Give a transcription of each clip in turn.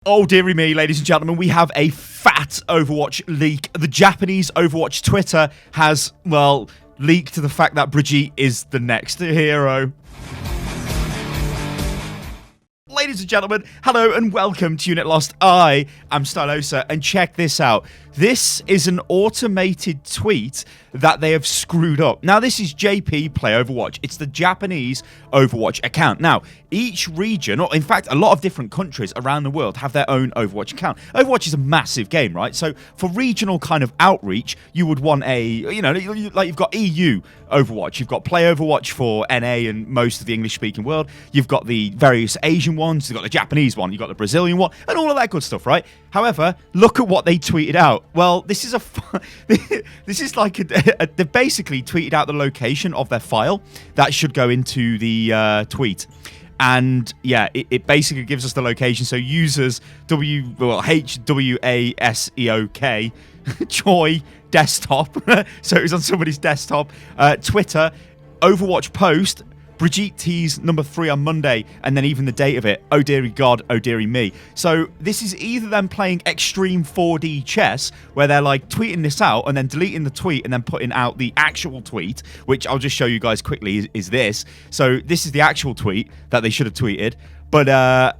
Oh, dearie me, ladies and gentlemen, we have a fat Overwatch leak. The Japanese Overwatch Twitter has, well, leaked the fact that Brigitte is the next hero. Ladies and gentlemen, hello and welcome to Unit Lost. I am Stylosa, and check this out. This is an automated tweet that they have screwed up. Now, this is JP Play Overwatch. It's the Japanese Overwatch account. Now, each region, or in fact, a lot of different countries around the world have their own Overwatch account. Overwatch is a massive game, right? So, for regional kind of outreach, you would want a, like you've got EU Overwatch. You've got Play Overwatch for NA and most of the English-speaking world. You've got the various Asian ones. You've got the Japanese one. You've got the Brazilian one, and all of that good stuff, right? However, look at what they tweeted out. Well, this is this is like they basically tweeted out the location of their file that should go into the tweet. And yeah, it basically gives us the location. So users HWASEOK Choi desktop. So it was on somebody's desktop. Twitter, Overwatch post, Brigitte tease number 3 on Monday, and then even the date of it. Oh dearie God, oh dearie me. So this is either them playing extreme 4D chess, where they're like tweeting this out and then deleting the tweet and then putting out the actual tweet, which I'll just show you guys quickly is this. So this is the actual tweet that they should have tweeted. But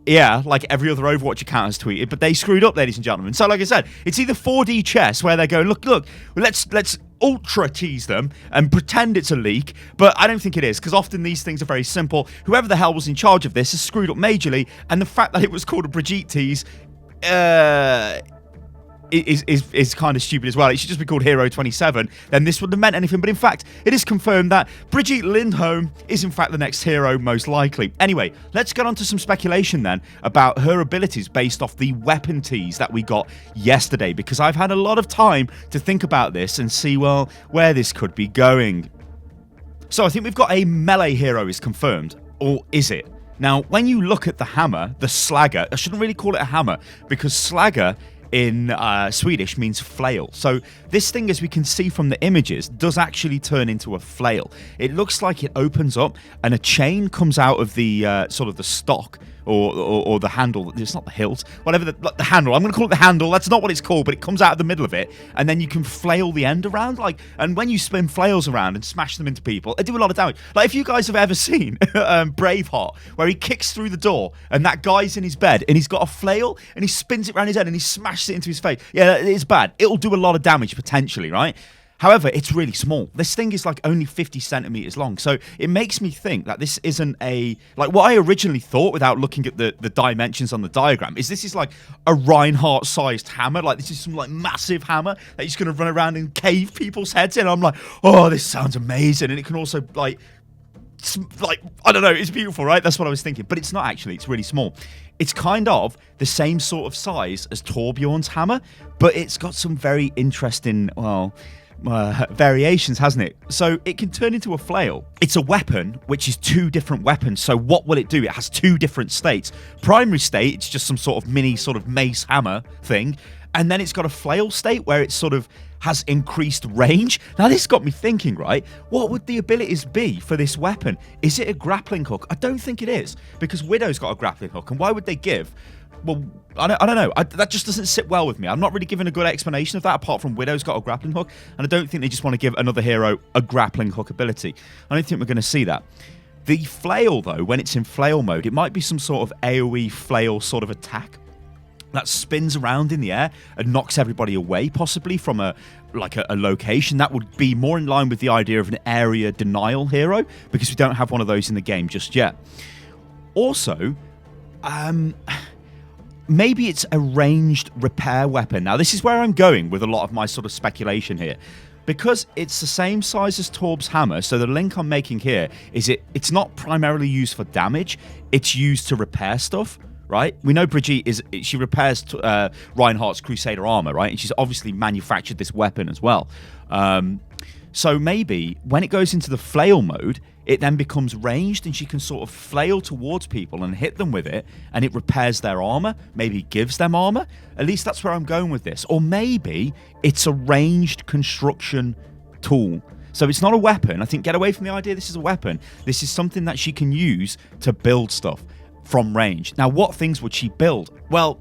yeah, like every other Overwatch account has tweeted, but they screwed up, ladies and gentlemen. So like I said, it's either 4D chess where they're going, look, let's ultra tease them and pretend it's a leak, but I don't think it is, because often these things are very simple. Whoever the hell was in charge of this has screwed up majorly, and the fact that it was called a Brigitte tease is kind of stupid as well. It should just be called Hero 27. Then this wouldn't have meant anything. But in fact, it is confirmed that Brigitte Lindholm is in fact the next hero, most likely. Anyway, let's get on to some speculation then about her abilities based off the weapon tease that we got yesterday, because I've had a lot of time to think about this and see, well, where this could be going. So I think we've got a melee hero is confirmed, or is it? Now, when you look at the hammer, the slagger, I shouldn't really call it a hammer, because slagger in Swedish means flail. So this thing, as we can see from the images, does actually turn into a flail. It looks like it opens up and a chain comes out of the sort of the stock or the handle. It's not the hilt, whatever the handle. I'm going to call it the handle. That's not what it's called, but it comes out of the middle of it, and then you can flail the end around. And when you spin flails around and smash them into people, it do a lot of damage. Like if you guys have ever seen Braveheart, where he kicks through the door and that guy's in his bed and he's got a flail and he spins it around his head and he smashes it into his face. Yeah, it's bad. It'll do a lot of damage potentially, right? However, it's really small. This thing is like only 50 centimeters long. So it makes me think that this isn't like what I originally thought without looking at the dimensions on the diagram is this is like a Reinhardt-sized hammer. Like this is some like massive hammer that he's going to run around and cave people's heads in. I'm like, oh, this sounds amazing. And it can also like, I don't know, it's beautiful, right? That's what I was thinking. But it's not actually. It's really small. It's kind of the same sort of size as Torbjorn's hammer, but it's got some very interesting, well, variations, hasn't it? So it can turn into a flail. It's a weapon which is 2 different weapons. So what will it do? It has 2 different states. Primary state, it's just some sort of mini sort of mace hammer thing, and then it's got a flail state where it sort of has increased range. Now this got me thinking, right? What would the abilities be for this weapon? Is it a grappling hook? I don't think it is, because Widow's got a grappling hook, and why would they give? Well, I don't know. That just doesn't sit well with me. I'm not really given a good explanation of that, apart from Widow's got a grappling hook, and I don't think they just want to give another hero a grappling hook ability. I don't think we're going to see that. The flail, though, when it's in flail mode, it might be some sort of AoE flail sort of attack that spins around in the air and knocks everybody away, possibly from a location. That would be more in line with the idea of an area denial hero, because we don't have one of those in the game just yet. Also, maybe it's a ranged repair weapon. Now, this is where I'm going with a lot of my sort of speculation here. Because it's the same size as Torb's hammer, so the link I'm making here is it's not primarily used for damage, it's used to repair stuff, right? We know Brigitte she repairs Reinhardt's Crusader armor, right? And she's obviously manufactured this weapon as well. So maybe when it goes into the flail mode, it then becomes ranged and she can sort of flail towards people and hit them with it, and it repairs their armor, maybe gives them armor. At least that's where I'm going with this. Or maybe it's a ranged construction tool. So it's not a weapon. I think get away from the idea this is a weapon. This is something that she can use to build stuff. from range. Now, what things would she build? Well,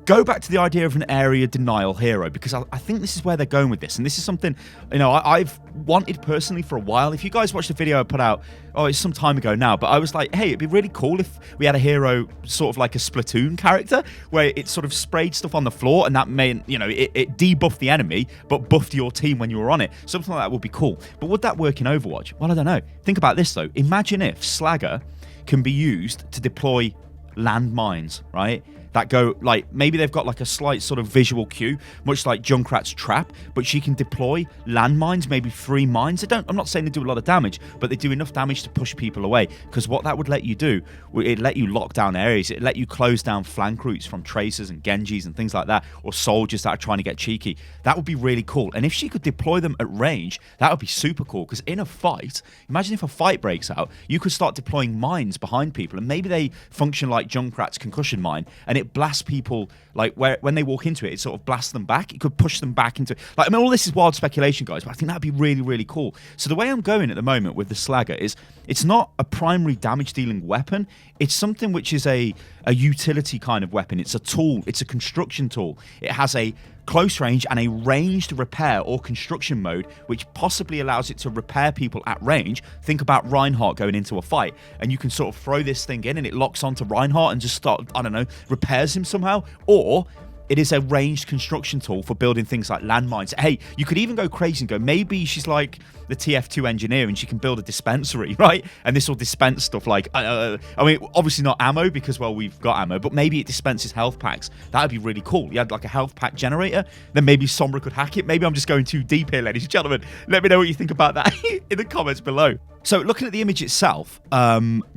go back to the idea of an area denial hero, because I think this is where they're going with this, and this is something, you know, I've wanted personally for a while. If you guys watched the video I put out, it's some time ago now, but I was like, hey, it'd be really cool if we had a hero sort of like a Splatoon character, where it sort of sprayed stuff on the floor, and that meant, you know, it debuffed the enemy, but buffed your team when you were on it. Something like that would be cool. But would that work in Overwatch? Well, I don't know. Think about this, though. Imagine if Slagger can be used to deploy landmines, right? That go, like, maybe they've got like a slight sort of visual cue, much like Junkrat's trap, but she can deploy landmines, maybe 3 mines. I'm not saying they do a lot of damage, but they do enough damage to push people away, because what that would let you do, it'd let you lock down areas, it'd let you close down flank routes from Tracers and Genjis and things like that, or soldiers that are trying to get cheeky. That would be really cool. And if she could deploy them at range, that would be super cool, because in a fight, imagine if a fight breaks out, you could start deploying mines behind people, and maybe they function like Junkrat's concussion mine, and it blasts people, like, when they walk into it, it sort of blasts them back. It could push them back into, like, I mean, all this is wild speculation, guys, but I think that'd be really, really cool. So the way I'm going at the moment with the Slagger is, it's not a primary damage dealing weapon. It's something which is a utility kind of weapon. It's a tool. It's a construction tool. It has a close range and a ranged repair or construction mode, which possibly allows it to repair people at range. Think about Reinhardt going into a fight, and you can sort of throw this thing in and it locks onto Reinhardt and just start, I don't know, repairs him somehow. Or it is a ranged construction tool for building things like landmines. Hey, you could even go crazy and go, maybe she's like the TF2 engineer and she can build a dispensary, right? And this will dispense stuff like, I mean, obviously not ammo, because, well, we've got ammo, but maybe it dispenses health packs. That would be really cool. You had like a health pack generator, then maybe Sombra could hack it. Maybe I'm just going too deep here, ladies and gentlemen. Let me know what you think about that in the comments below. So looking at the image itself,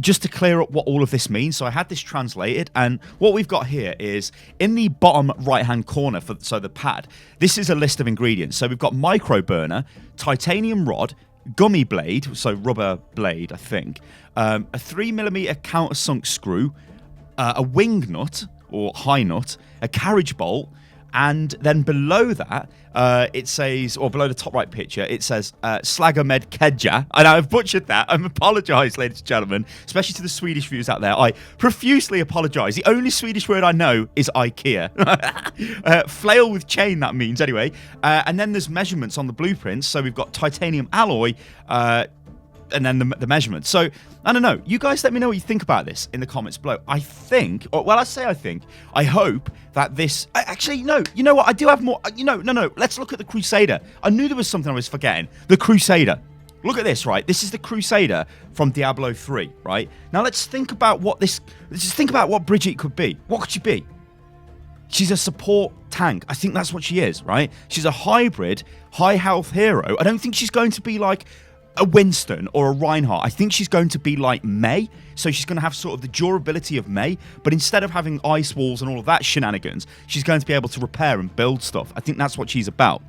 just to clear up what all of this means, so I had this translated, and what we've got here is in the bottom right-hand corner, so the pad, this is a list of ingredients. So we've got micro burner, titanium rod, gummy blade, so rubber blade, I think, a 3mm countersunk screw, a wing nut, or high nut, a carriage bolt, and then below that, it says, or below the top right picture, it says Slagger Med Kedja. And I've butchered that. I apologise, ladies and gentlemen, especially to the Swedish viewers out there. I profusely apologise. The only Swedish word I know is IKEA. Flail with chain, that means, anyway. And then there's measurements on the blueprints. So we've got titanium alloy, and then the measurements. So, I don't know. You guys let me know what you think about this in the comments below. I think, or, well, I hope that this... Actually, no. You know what? I do have more... No. Let's look at the Crusader. I knew there was something I was forgetting. The Crusader. Look at this, right? This is the Crusader from Diablo 3, right? Now, let's think about what this... Let's just think about what Brigitte could be. What could she be? She's a support tank. I think that's what she is, right? She's a hybrid, high-health hero. I don't think she's going to be like a Winston or a Reinhardt. I think she's going to be like Mei. So she's going to have sort of the durability of Mei, but instead of having ice walls and all of that shenanigans, she's going to be able to repair and build stuff. I think that's what she's about.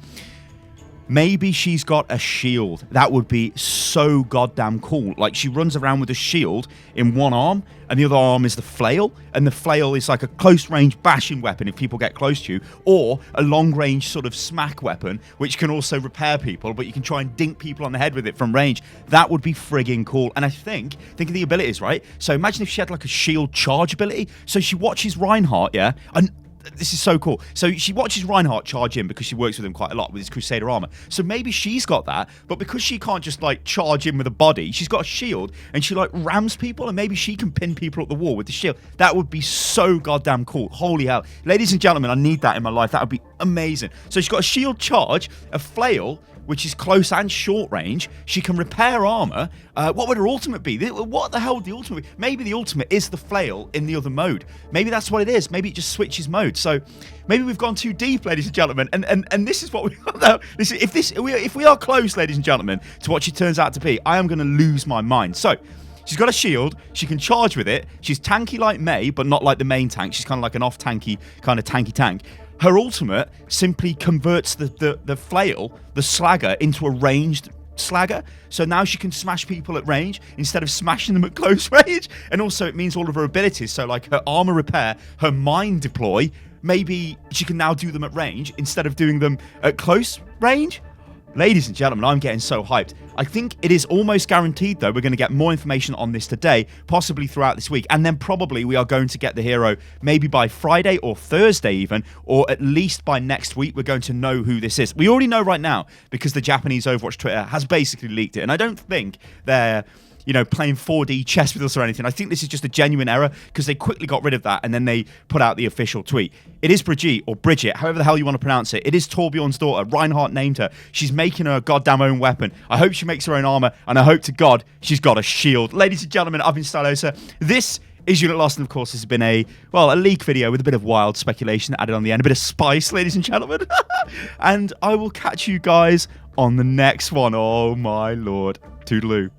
Maybe she's got a shield. That would be so goddamn cool. Like, she runs around with a shield in one arm, and the other arm is the flail, and the flail is like a close-range bashing weapon if people get close to you, or a long-range sort of smack weapon, which can also repair people, but you can try and dink people on the head with it from range. That would be frigging cool. And I think of the abilities, right? So imagine if she had like a shield charge ability. So she watches Reinhardt, yeah? And this is so cool. So she watches Reinhardt charge in because she works with him quite a lot with his Crusader armor. So maybe she's got that, but because she can't just like charge in with a body, she's got a shield and she like rams people, and maybe she can pin people up the wall with the shield. That would be so goddamn cool. Holy hell. Ladies and gentlemen, I need that in my life. That would be amazing. So she's got a shield charge, a flail, which is close and short range. She can repair armor. What would her ultimate be? What the hell would the ultimate be? Maybe the ultimate is the flail in the other mode. Maybe that's what it is. Maybe it just switches mode. So maybe we've gone too deep, ladies and gentlemen. And this is what we know. If we are close, ladies and gentlemen, to what she turns out to be, I am going to lose my mind. So she's got a shield. She can charge with it. She's tanky like Mei, but not like the main tank. She's kind of like an off-tanky, kind of tanky tank. Her ultimate simply converts the flail, the Slagger, into a ranged Slagger. So now she can smash people at range instead of smashing them at close range. And also it means all of her abilities. So like her armor repair, her mine deploy, maybe she can now do them at range instead of doing them at close range. Ladies and gentlemen, I'm getting so hyped. I think it is almost guaranteed, though, we're going to get more information on this today, possibly throughout this week, and then probably we are going to get the hero maybe by Friday or Thursday even, or at least by next week we're going to know who this is. We already know right now because the Japanese Overwatch Twitter has basically leaked it, and I don't think they're playing 4D chess with us or anything. I think this is just a genuine error because they quickly got rid of that and then they put out the official tweet. It is Brigitte, or Brigitte, however the hell you want to pronounce it. It is Torbjorn's daughter. Reinhardt named her. She's making her goddamn own weapon. I hope she makes her own armor, and I hope to God she's got a shield. Ladies and gentlemen, I've been Stylosa. This is Unit Lost, and of course this has been a leak video with a bit of wild speculation added on the end, a bit of spice, ladies and gentlemen. And I will catch you guys on the next one. Oh my lord. Toodaloo.